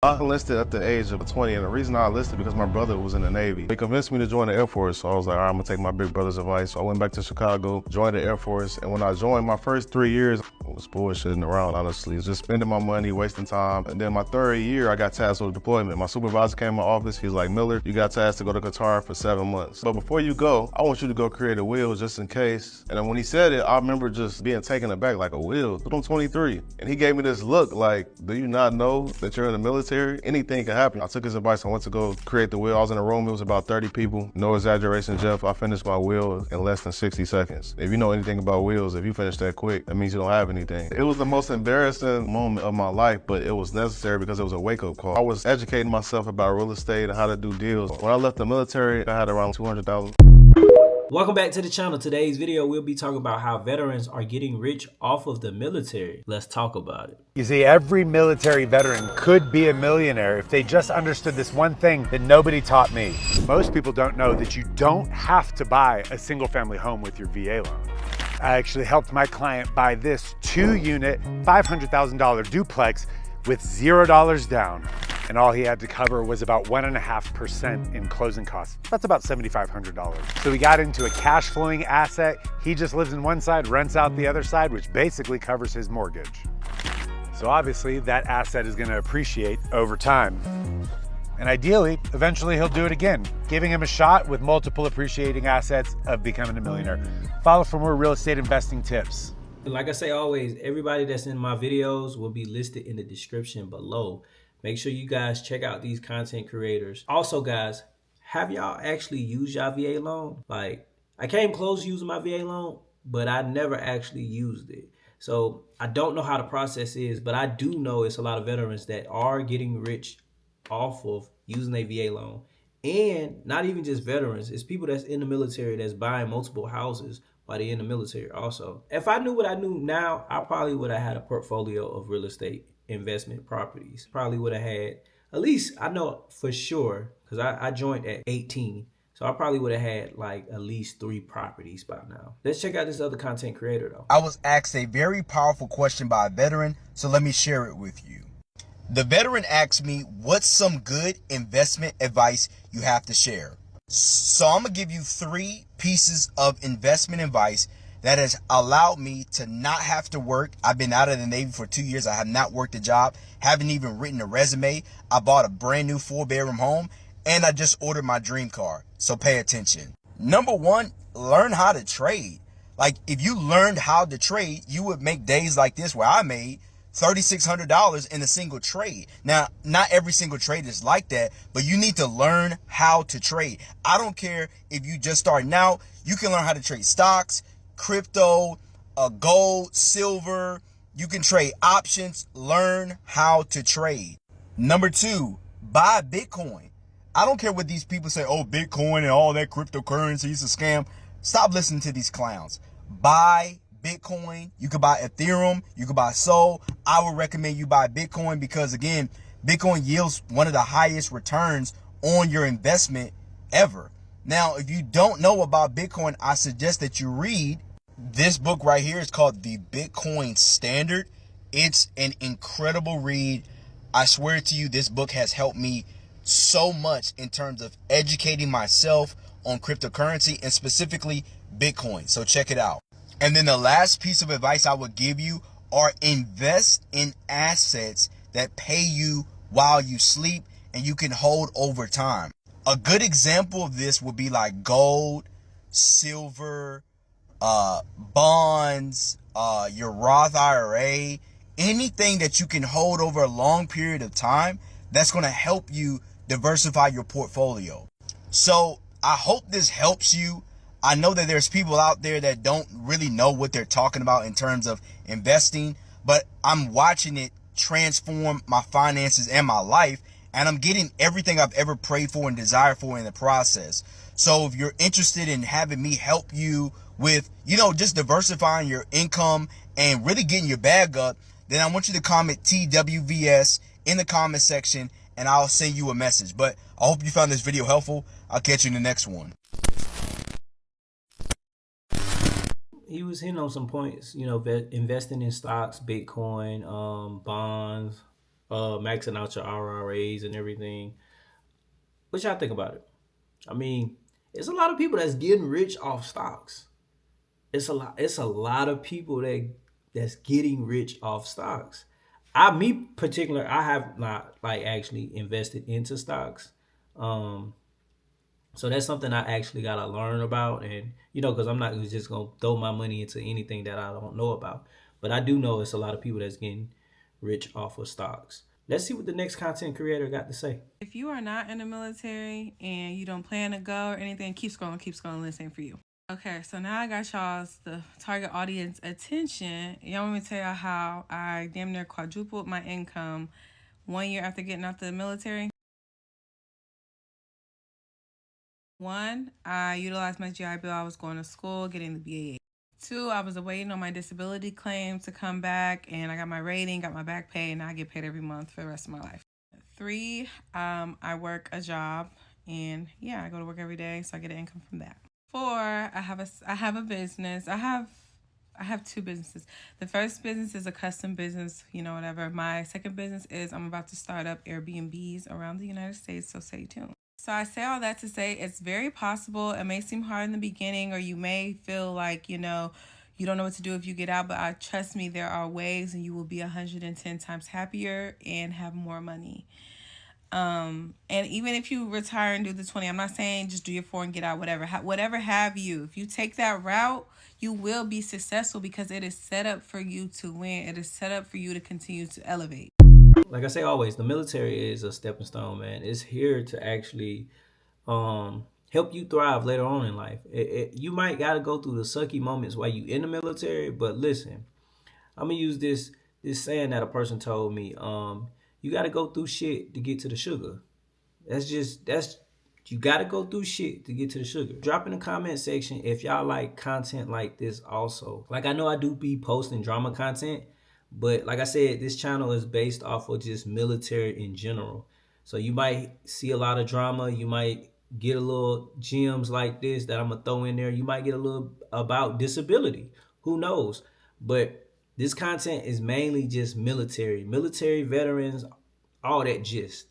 I enlisted at the age of 20, and the reason I enlisted because my brother was in the Navy. He convinced me to join the Air Force, so I was like, all right, I'm gonna take my big brother's advice. So I went back to Chicago, joined the Air Force, and when I joined, my first 3 years, I was bullshitting around, honestly. Just spending my money, wasting time. And then my third year, I got tasked with deployment. My supervisor came in my office, he was like, Miller, you got tasked to go to Qatar for 7 months. But before you go, I want you to go create a will just in case. And then when he said it, I remember just being taken aback, like, a will? But I'm 23. And he gave me this look like, do you not know that you're in the military? Anything can happen. I took his advice. I went to go create the will. I was in a room. It was about 30 people. No exaggeration, Jeff. I finished my will in less than 60 seconds. If you know anything about wills, if you finish that quick, that means you don't have anything. It was the most embarrassing moment of my life, but it was necessary because it was a wake-up call. I was educating myself about real estate and how to do deals. When I left the military, I had around 200,000. Welcome back to the channel. Today's video, we'll be talking about how veterans are getting rich off of the military. Let's talk about it. You see, every military veteran could be a millionaire if they just understood this one thing that nobody taught me. Most people don't know that you don't have to buy a single family home with your VA loan. I actually helped my client buy this 2-unit, $500,000 duplex with $0 down. And all he had to cover was about 1.5% in closing costs. That's about $7,500. So we got into a cash flowing asset. He just lives in one side, rents out the other side, which basically covers his mortgage. So obviously that asset is gonna appreciate over time. And ideally, eventually he'll do it again, giving him a shot with multiple appreciating assets of becoming a millionaire. Follow for more real estate investing tips. Like I say always, everybody that's in my videos will be listed in the description below. Make sure you guys check out these content creators. Also, guys, have y'all actually used your VA loan? Like, I came close using my VA loan, but I never actually used it. So I don't know how the process is, but I do know it's a lot of veterans that are getting rich off of using a VA loan. And not even just veterans, it's people that's in the military that's buying multiple houses while they're in the military also. If I knew what I knew now, I probably would have had a portfolio of real estate investment properties. Probably would have had, at least I know for sure, because I joined at 18. So I probably would have had like at least 3 properties by now. Let's check out this other content creator though. I was asked a very powerful question by a veteran, so let me share it with you. The veteran asked me, what's some good investment advice you have to share? So I'm gonna give you 3 pieces of investment advice that has allowed me to not have to work. I've been out of the Navy for 2 years. I have not worked a job, haven't even written a resume. I bought a brand new 4-bedroom home, and I just ordered my dream car. So pay attention. Number 1, learn how to trade. Like, if you learned how to trade, you would make days like this where I made $3,600 in a single trade. Now, not every single trade is like that, but you need to learn how to trade. I don't care if you just starting out. You can learn how to trade stocks, crypto, gold, silver. You can trade options. Learn how to trade. Number 2, buy Bitcoin. I don't care what these people say, oh, Bitcoin and all that cryptocurrency is a scam. Stop listening to these clowns. Buy Bitcoin. You could buy Ethereum. You could buy Sol. I would recommend you buy Bitcoin because, again, Bitcoin yields one of the highest returns on your investment ever. Now, if you don't know about Bitcoin, I suggest that you read this book right here. It's called The Bitcoin Standard. It's an incredible read. I swear to you, this book has helped me so much in terms of educating myself on cryptocurrency and specifically Bitcoin. So check it out. And then the last piece of advice I would give you are invest in assets that pay you while you sleep and you can hold over time. A good example of this would be like gold, silver, bonds, your Roth IRA, anything that you can hold over a long period of time that's going to help you diversify your portfolio. So I hope this helps you. I know that there's people out there that don't really know what they're talking about in terms of investing, but I'm watching it transform my finances and my life, and I'm getting everything I've ever prayed for and desired for in the process. So if you're interested in having me help you with, just diversifying your income and really getting your bag up, then I want you to comment TWVS in the comment section and I'll send you a message. But I hope you found this video helpful. I'll catch you in the next one. He was hitting on some points, investing in stocks, Bitcoin, bonds, maxing out your RRAs and everything. What y'all think about it? I mean, it's a lot of people that's getting rich off stocks. It's a lot of people that's getting rich off stocks. Me particular, I have not like actually invested into stocks. So that's something I actually gotta learn about, and because I'm not just gonna throw my money into anything that I don't know about. But I do know it's a lot of people that's getting rich off of stocks. Let's see what the next content creator got to say. If you are not in the military and you don't plan to go or anything, keep scrolling, this ain't for you. Okay, so now I got the target audience attention. Y'all want me to tell y'all how I damn near quadrupled my income 1 year after getting out the military? 1, I utilized my GI Bill. I was going to school, getting the BAA. 2, I was waiting on my disability claim to come back, and I got my rating, got my back pay, and now I get paid every month for the rest of my life. 3, I work a job, and yeah, I go to work every day, so I get an income from that. 4, I have a business. I have 2 businesses. The first business is a custom business, whatever. My second business is I'm about to start up Airbnbs around the United States, so stay tuned. So I say all that to say it's very possible. It may seem hard in the beginning, or you may feel like, you don't know what to do if you get out, but trust me, there are ways, and you will be 110 times happier and have more money. And even if you retire and do the 20, I'm not saying just do your 4 and get out, whatever have you. If you take that route, you will be successful because it is set up for you to win. It is set up for you to continue to elevate. Like I say always, the military is a stepping stone, man. It's here to actually help you thrive later on in life. You might got to go through the sucky moments while you in the military, but listen, I'm gonna use this saying that a person told me. You got to go through shit to get to the sugar. You got to go through shit to get to the sugar. Drop in the comment section if y'all like content like this also. Like, I know I do be posting drama content, but like I said, this channel is based off of just military in general. So you might see a lot of drama. You might get a little gems like this that I'm going to throw in there. You might get a little about disability. Who knows? But this content is mainly just military veterans, all that gist.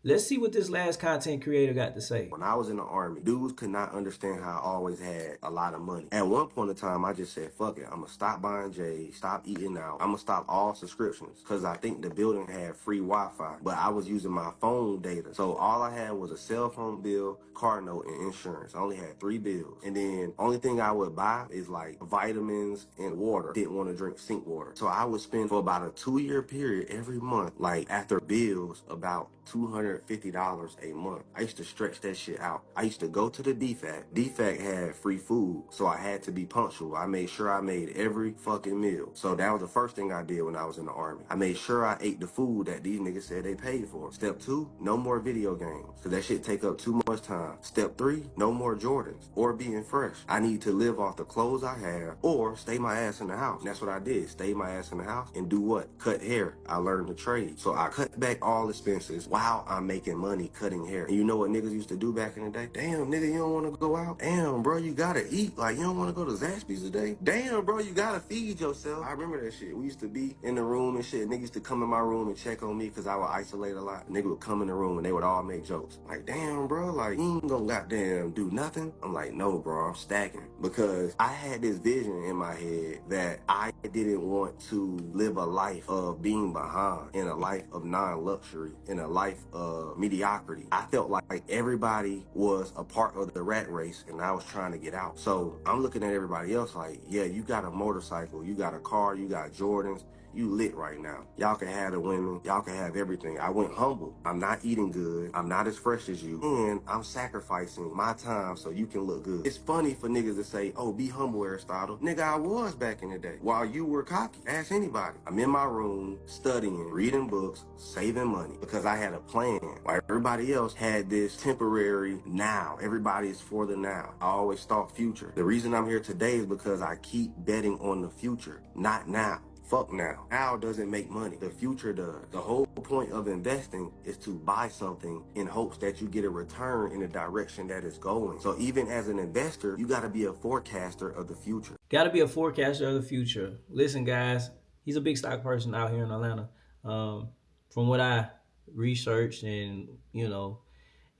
Let's see what this last content creator got to say. When I was in the Army, dudes could not understand how I always had a lot of money. At one point in time, I just said, fuck it. I'm going to stop buying J's, stop eating out. I'm going to stop all subscriptions because I think the building had free Wi-Fi, but I was using my phone data. So all I had was a cell phone bill, car note, and insurance. I only had 3 bills. And then only thing I would buy is like vitamins and water. Didn't want to drink sink water. So I would spend for about a 2-year period every month, like after bills, about $250 a month. I used to stretch that shit out. I used to go to the DFAC. DFAC had free food, so I had to be punctual. I made sure I made every fucking meal. So that was the first thing I did when I was in the Army. I made sure I ate the food that these niggas said they paid for. Step 2, no more video games, so that shit take up too much time. Step 3, no more Jordans or being fresh. I need to live off the clothes I have or stay my ass in the house. And that's what I did. Stay my ass in the house and do what? Cut hair. I learned the trade. So I cut back all expenses while I'm making money cutting hair. And you know what niggas used to do back in the day? Damn, nigga, you don't want to go out? Damn, bro, you gotta eat. Like, you don't want to go to Zaxby's today? Damn, bro, you gotta feed yourself. I remember that shit. We used to be in the room and shit. Niggas used to come in my room and check on me because I would isolate a lot. Nigga would come in the room and they would all make jokes. Like, damn, bro, like, you ain't gonna goddamn do nothing? I'm like, no, bro, I'm stacking. Because I had this vision in my head that I didn't want to live a life of being behind, in a life of non-luxury, in a life of mediocrity. I felt like everybody was a part of the rat race and I was trying to get out. So I'm looking at everybody else like, yeah, you got a motorcycle, you got a car, you got Jordans, you lit right now. Y'all can have the women, y'all can have everything. I went humble. I'm not eating good. I'm not as fresh as you. And I'm sacrificing my time so you can look good. It's funny for niggas to say, oh, be humble, Aristotle. Nigga, I was back in the day. While you were cocky. Ask anybody. I'm in my room, studying, reading books, saving money. Because I had a plan. While everybody else had this temporary now. Everybody is for the now. I always thought future. The reason I'm here today is because I keep betting on the future, not now. Fuck now. Now doesn't make money. The future does. The whole point of investing is to buy something in hopes that you get a return in the direction that it's going. So even as an investor, you got to be a forecaster of the future. Got to be a forecaster of the future. Listen, guys, he's a big stock person out here in Atlanta. From what I researched, and you know,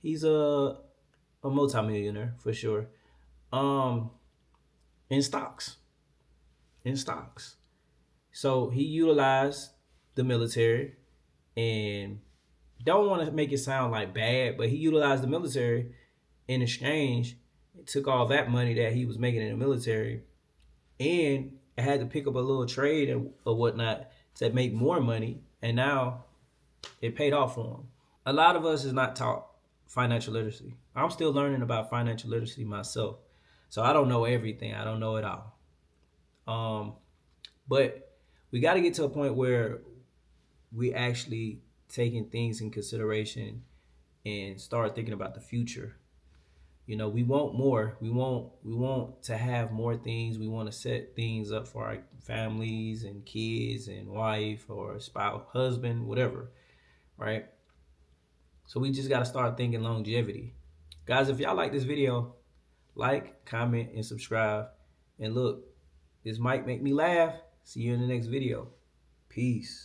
he's a multimillionaire for sure. Um, in stocks, in stocks. So he utilized the military, and don't want to make it sound like bad, but he utilized the military in exchange. Took all that money that he was making in the military, and had to pick up a little trade and or whatnot to make more money, and now it paid off for him. A lot of us is not taught financial literacy. I'm still learning about financial literacy myself, so I don't know everything. I don't know it all. But we got to get to a point where we actually taking things in consideration and start thinking about the future. You know, we want more. We want to have more things. We want to set things up for our families and kids and wife or spouse, husband, whatever, right? So we just got to start thinking longevity. Guys, if y'all like this video, like, comment, and subscribe. And look, this might make me laugh. See you in the next video. Peace.